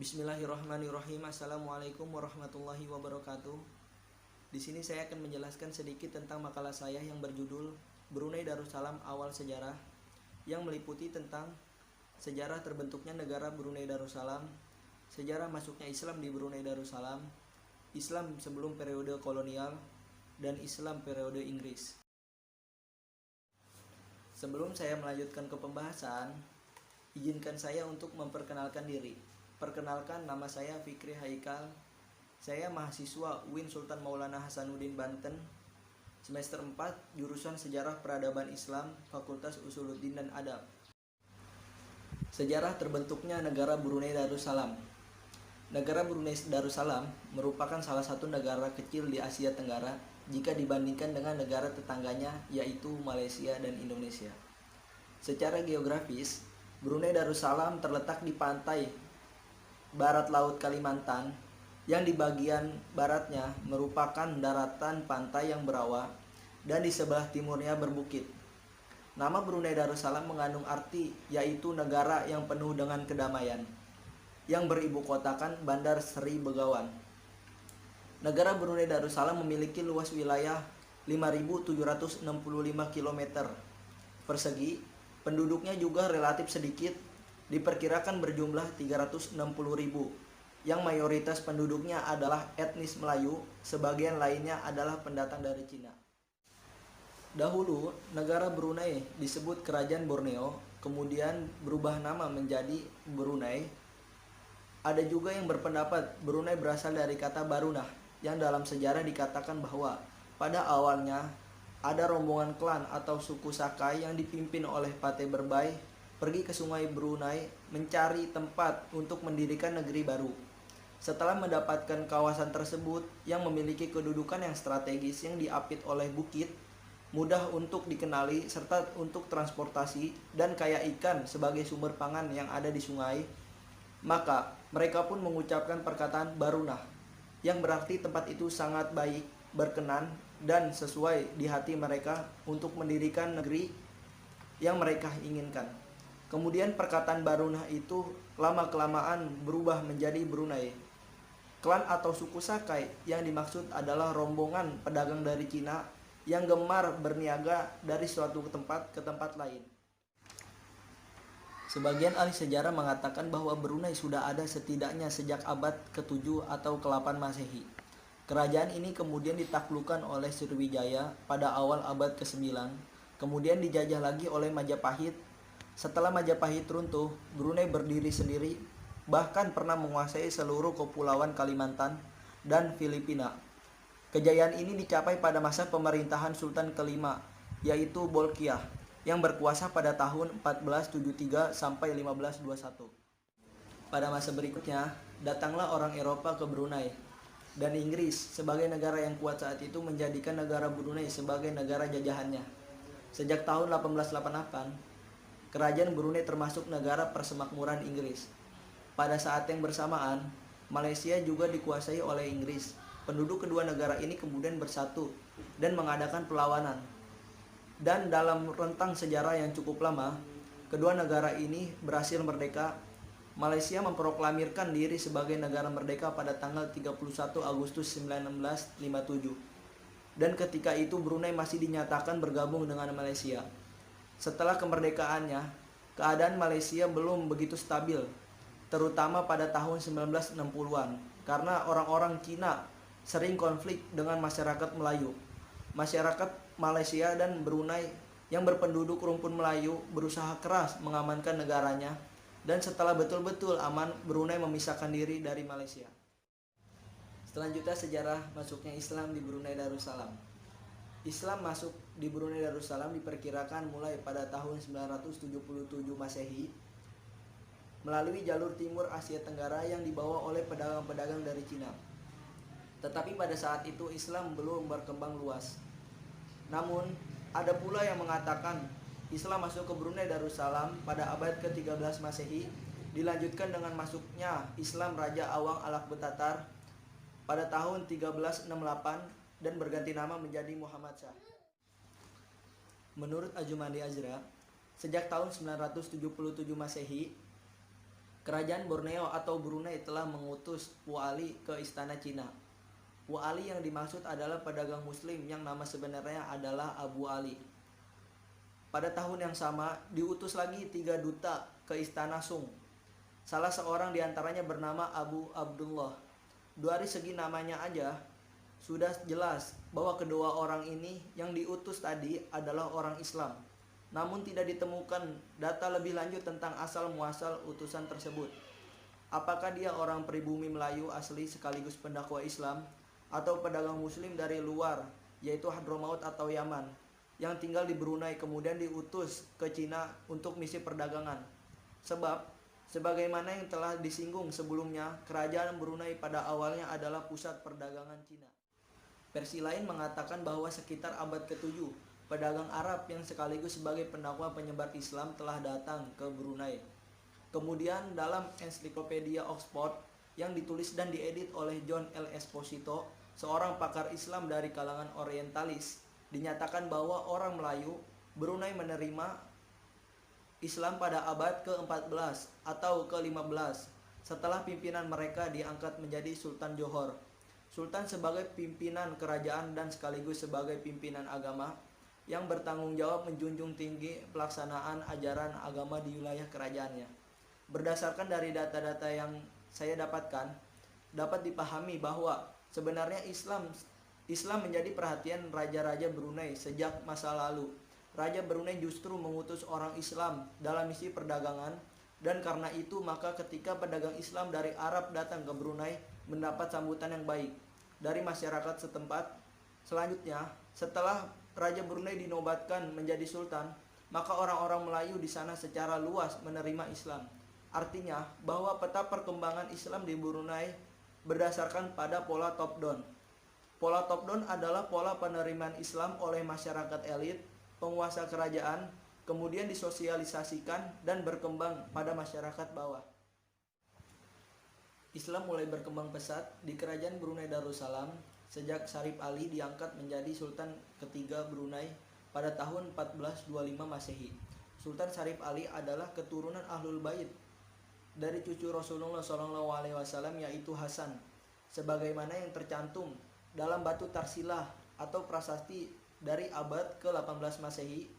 Bismillahirrahmanirrahim. Assalamualaikum warahmatullahi wabarakatuh. Di sini saya akan menjelaskan sedikit tentang makalah saya yang berjudul Brunei Darussalam Awal Sejarah, yang meliputi tentang sejarah terbentuknya negara Brunei Darussalam, sejarah masuknya Islam di Brunei Darussalam, Islam sebelum periode kolonial, dan Islam periode Inggris. Sebelum saya melanjutkan ke pembahasan, izinkan saya untuk memperkenalkan diri. Perkenalkan, nama saya Fikri Haikal. Saya mahasiswa UIN Sultan Maulana Hasanuddin Banten, semester 4, jurusan Sejarah Peradaban Islam, Fakultas Usuluddin dan Adab. Sejarah terbentuknya negara Brunei Darussalam. Negara Brunei Darussalam merupakan salah satu negara kecil di Asia Tenggara jika dibandingkan dengan negara tetangganya, yaitu Malaysia dan Indonesia. Secara geografis, Brunei Darussalam terletak di pantai barat Laut Kalimantan, yang di bagian baratnya merupakan daratan pantai yang berawa dan di sebelah timurnya berbukit. Nama Brunei Darussalam mengandung arti yaitu negara yang penuh dengan kedamaian, yang beribu kotakan Bandar Seri Begawan. Negara Brunei Darussalam memiliki luas wilayah 5.765 km persegi. Penduduknya juga relatif sedikit, diperkirakan berjumlah 360.000, yang mayoritas penduduknya adalah etnis Melayu, sebagian lainnya adalah pendatang dari Cina. Dahulu, negara Brunei disebut Kerajaan Borneo, kemudian berubah nama menjadi Brunei. Ada juga yang berpendapat Brunei berasal dari kata Barunah, yang dalam sejarah dikatakan bahwa pada awalnya ada rombongan klan atau suku Sakai yang dipimpin oleh Patih Berbai pergi ke sungai Brunei mencari tempat untuk mendirikan negeri baru. Setelah mendapatkan kawasan tersebut yang memiliki kedudukan yang strategis yang diapit oleh bukit, mudah untuk dikenali serta untuk transportasi dan kaya ikan sebagai sumber pangan yang ada di sungai, maka mereka pun mengucapkan perkataan Barunah, yang berarti tempat itu sangat baik, berkenan, dan sesuai di hati mereka untuk mendirikan negeri yang mereka inginkan. Kemudian perkataan Barunah itu lama-kelamaan berubah menjadi Brunei. Klan atau suku Sakai yang dimaksud adalah rombongan pedagang dari Cina yang gemar berniaga dari suatu tempat ke tempat lain. Sebagian ahli sejarah mengatakan bahwa Brunei sudah ada setidaknya sejak abad ke-7 atau ke-8 Masehi. Kerajaan ini kemudian ditaklukkan oleh Sriwijaya pada awal abad ke-9, kemudian dijajah lagi oleh Majapahit. Setelah Majapahit runtuh, Brunei berdiri sendiri, bahkan pernah menguasai seluruh kepulauan Kalimantan dan Filipina. Kejayaan ini dicapai pada masa pemerintahan Sultan kelima, yaitu Bolkiah, yang berkuasa pada tahun 1473 sampai 1521. Pada masa berikutnya, datanglah orang Eropa ke Brunei, dan Inggris sebagai negara yang kuat saat itu menjadikan negara Brunei sebagai negara jajahannya. Sejak tahun 1888, Kerajaan Brunei termasuk negara persemakmuran Inggris. Pada saat yang bersamaan, Malaysia juga dikuasai oleh Inggris. Penduduk kedua negara ini kemudian bersatu dan mengadakan perlawanan. Dan dalam rentang sejarah yang cukup lama, kedua negara ini berhasil merdeka. Malaysia memproklamirkan diri sebagai negara merdeka pada tanggal 31 Agustus 1957. Dan ketika itu Brunei masih dinyatakan bergabung dengan Malaysia. Setelah kemerdekaannya, keadaan Malaysia belum begitu stabil, terutama pada tahun 1960-an, karena orang-orang Cina sering konflik dengan masyarakat Melayu. Masyarakat Malaysia dan Brunei yang berpenduduk rumpun Melayu berusaha keras mengamankan negaranya, dan setelah betul-betul aman, Brunei memisahkan diri dari Malaysia. Selanjutnya, sejarah masuknya Islam di Brunei Darussalam. Islam masuk di Brunei Darussalam diperkirakan mulai pada tahun 977 Masehi melalui jalur timur Asia Tenggara yang dibawa oleh pedagang-pedagang dari Cina. Tetapi pada saat itu Islam belum berkembang luas. Namun, ada pula yang mengatakan Islam masuk ke Brunei Darussalam pada abad ke-13 Masehi, dilanjutkan dengan masuknya Islam Raja Awang Alak-Betatar pada tahun 1368 dan berganti nama menjadi Muhammad Shah. Menurut Ajumadi Azra, sejak tahun 977 Masehi, Kerajaan Borneo atau Brunei telah mengutus Pu Ali ke istana Cina. Pu Ali yang dimaksud adalah pedagang muslim yang nama sebenarnya adalah Abu Ali. Pada tahun yang sama, diutus lagi 3 duta ke istana Sung. Salah seorang diantaranya bernama Abu Abdullah. Dari segi namanya aja, sudah jelas bahwa kedua orang ini yang diutus tadi adalah orang Islam. Namun tidak ditemukan data lebih lanjut tentang asal-muasal utusan tersebut. Apakah dia orang pribumi Melayu asli sekaligus pendakwah Islam, atau pedagang muslim dari luar, yaitu Hadramaut atau Yaman, yang tinggal di Brunei kemudian diutus ke Cina untuk misi perdagangan. Sebab, sebagaimana yang telah disinggung sebelumnya, kerajaan Brunei pada awalnya adalah pusat perdagangan Cina. Versi lain mengatakan bahwa sekitar abad ke-7, pedagang Arab yang sekaligus sebagai pendakwah penyebar Islam telah datang ke Brunei. Kemudian dalam ensiklopedia Oxford yang ditulis dan diedit oleh John L. Esposito, seorang pakar Islam dari kalangan orientalis, dinyatakan bahwa orang Melayu Brunei menerima Islam pada abad ke-14 atau ke-15 setelah pimpinan mereka diangkat menjadi Sultan Johor. Sultan sebagai pimpinan kerajaan dan sekaligus sebagai pimpinan agama yang bertanggung jawab menjunjung tinggi pelaksanaan ajaran agama di wilayah kerajaannya. Berdasarkan dari data-data yang saya dapatkan, dapat dipahami bahwa sebenarnya Islam menjadi perhatian raja-raja Brunei sejak masa lalu. Raja Brunei justru mengutus orang Islam dalam misi perdagangan, dan karena itu maka ketika pedagang Islam dari Arab datang ke Brunei mendapat sambutan yang baik dari masyarakat setempat. Selanjutnya, setelah Raja Brunei dinobatkan menjadi sultan, maka orang-orang Melayu di sana secara luas menerima Islam. Artinya bahwa peta perkembangan Islam di Brunei berdasarkan pada pola top down. Pola top down adalah pola penerimaan Islam oleh masyarakat elit, penguasa kerajaan, kemudian disosialisasikan dan berkembang pada masyarakat bawah. Islam mulai berkembang pesat di kerajaan Brunei Darussalam sejak Syarif Ali diangkat menjadi Sultan ketiga Brunei pada tahun 1425 Masehi. Sultan Syarif Ali adalah keturunan Ahlul Bait dari cucu Rasulullah SAW, yaitu Hasan, sebagaimana yang tercantum dalam batu Tarsilah atau prasasti dari abad ke-18 Masehi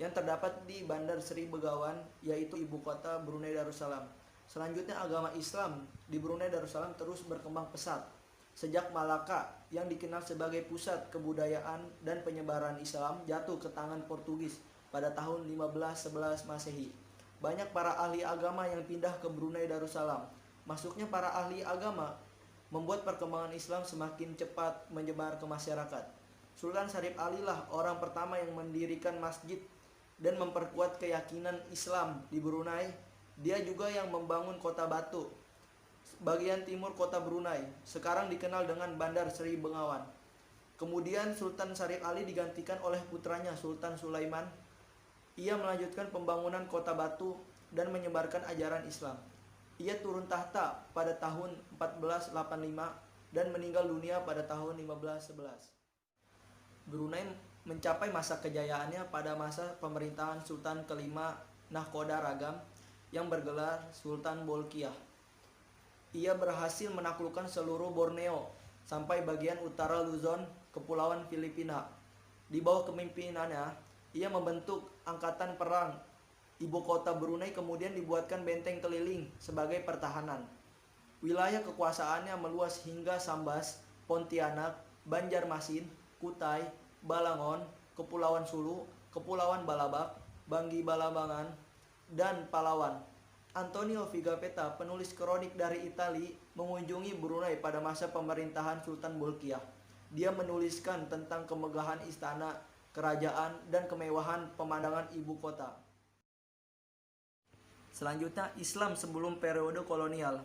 yang terdapat di Bandar Seri Begawan, yaitu ibu kota Brunei Darussalam. Selanjutnya, agama Islam di Brunei Darussalam terus berkembang pesat sejak Malaka yang dikenal sebagai pusat kebudayaan dan penyebaran Islam jatuh ke tangan Portugis pada tahun 1511 Masehi. Banyak para ahli agama yang pindah ke Brunei Darussalam. Masuknya para ahli agama membuat perkembangan Islam semakin cepat menyebar ke masyarakat. Sultan Syarif Ali lah orang pertama yang mendirikan masjid dan memperkuat keyakinan Islam di Brunei. Dia juga yang membangun kota Batu, bagian timur kota Brunei, sekarang dikenal dengan Bandar Seri Begawan. Kemudian Sultan Syarif Ali digantikan oleh putranya Sultan Sulaiman. Ia melanjutkan pembangunan kota Batu dan menyebarkan ajaran Islam. Ia turun tahta pada tahun 1485 dan meninggal dunia pada tahun 1511. Brunei mencapai masa kejayaannya pada masa pemerintahan Sultan kelima Nahkoda Ragam yang bergelar Sultan Bolkiah. Ia berhasil menaklukkan seluruh Borneo sampai bagian utara Luzon, Kepulauan Filipina. Di bawah kepemimpinannya, ia membentuk angkatan perang. Ibu kota Brunei kemudian dibuatkan benteng keliling sebagai pertahanan. Wilayah kekuasaannya meluas hingga Sambas, Pontianak, Banjarmasin, Kutai, Balangon, Kepulauan Sulu, Kepulauan Balabak, Banggi Balabangan, dan Palawan. Antonio Figafetta, penulis kronik dari Italia, mengunjungi Brunei pada masa pemerintahan Sultan Bolkiah. Dia menuliskan tentang kemegahan istana, kerajaan, dan kemewahan pemandangan ibu kota. Selanjutnya, Islam sebelum periode kolonial.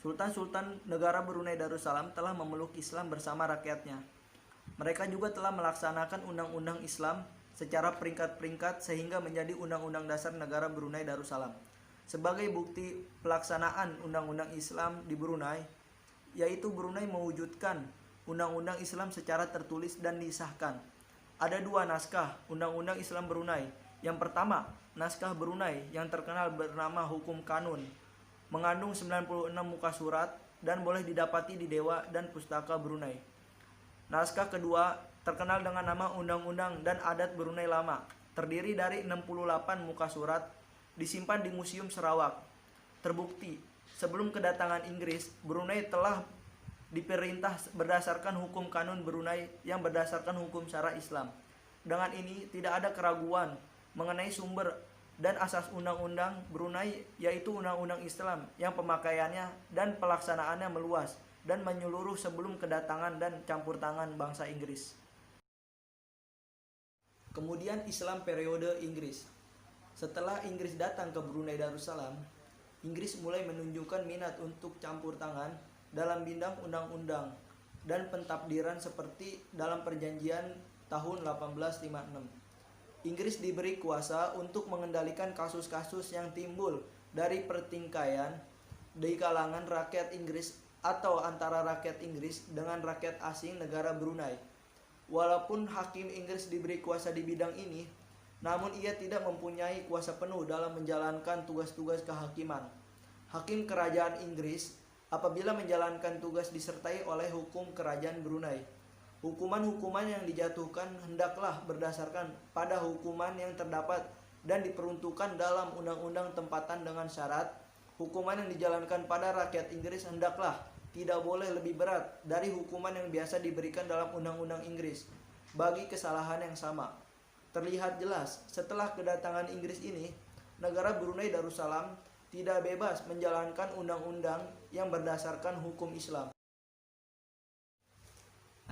Sultan-sultan negara Brunei Darussalam telah memeluk Islam bersama rakyatnya. Mereka juga telah melaksanakan undang-undang Islam secara peringkat-peringkat sehingga menjadi Undang-Undang Dasar Negara Brunei Darussalam. Sebagai bukti pelaksanaan Undang-Undang Islam di Brunei, yaitu Brunei mewujudkan Undang-Undang Islam secara tertulis dan disahkan. Ada 2 naskah Undang-Undang Islam Brunei Yang pertama, naskah Brunei yang terkenal bernama Hukum Kanun, mengandung 96 muka surat dan boleh didapati di Dewa dan Pustaka Brunei. Naskah kedua terkenal dengan nama Undang-Undang dan Adat Brunei Lama, terdiri dari 68 muka surat, disimpan di Museum Sarawak. Terbukti, sebelum kedatangan Inggris, Brunei telah diperintah berdasarkan hukum kanun Brunei yang berdasarkan hukum syara Islam. Dengan ini tidak ada keraguan mengenai sumber dan asas undang-undang Brunei, yaitu undang-undang Islam yang pemakaiannya dan pelaksanaannya meluas dan menyeluruh sebelum kedatangan dan campur tangan bangsa Inggris. Kemudian Islam periode Inggris. Setelah Inggris datang ke Brunei Darussalam, Inggris mulai menunjukkan minat untuk campur tangan dalam bidang undang-undang dan pentadbiran seperti dalam perjanjian tahun 1856. Inggris diberi kuasa untuk mengendalikan kasus-kasus yang timbul dari pertikaian di kalangan rakyat Inggris atau antara rakyat Inggris dengan rakyat asing negara Brunei. Walaupun hakim Inggris diberi kuasa di bidang ini, namun ia tidak mempunyai kuasa penuh dalam menjalankan tugas-tugas kehakiman. Hakim kerajaan Inggris apabila menjalankan tugas disertai oleh hukum kerajaan Brunei. Hukuman-hukuman yang dijatuhkan hendaklah berdasarkan pada hukuman yang terdapat dan diperuntukkan dalam undang-undang tempatan dengan syarat hukuman yang dijalankan pada rakyat Inggris hendaklah tidak boleh lebih berat dari hukuman yang biasa diberikan dalam undang-undang Inggris bagi kesalahan yang sama. Terlihat jelas setelah kedatangan Inggris ini, negara Brunei Darussalam tidak bebas menjalankan undang-undang yang berdasarkan hukum Islam.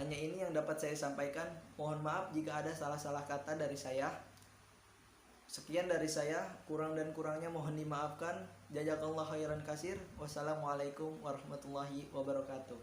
Hanya ini yang dapat saya sampaikan. Mohon maaf jika ada salah-salah kata dari saya. Sekian dari saya, kurang dan kurangnya mohon dimaafkan. Jazakallahu khairan katsir. Wassalamualaikum warahmatullahi wabarakatuh.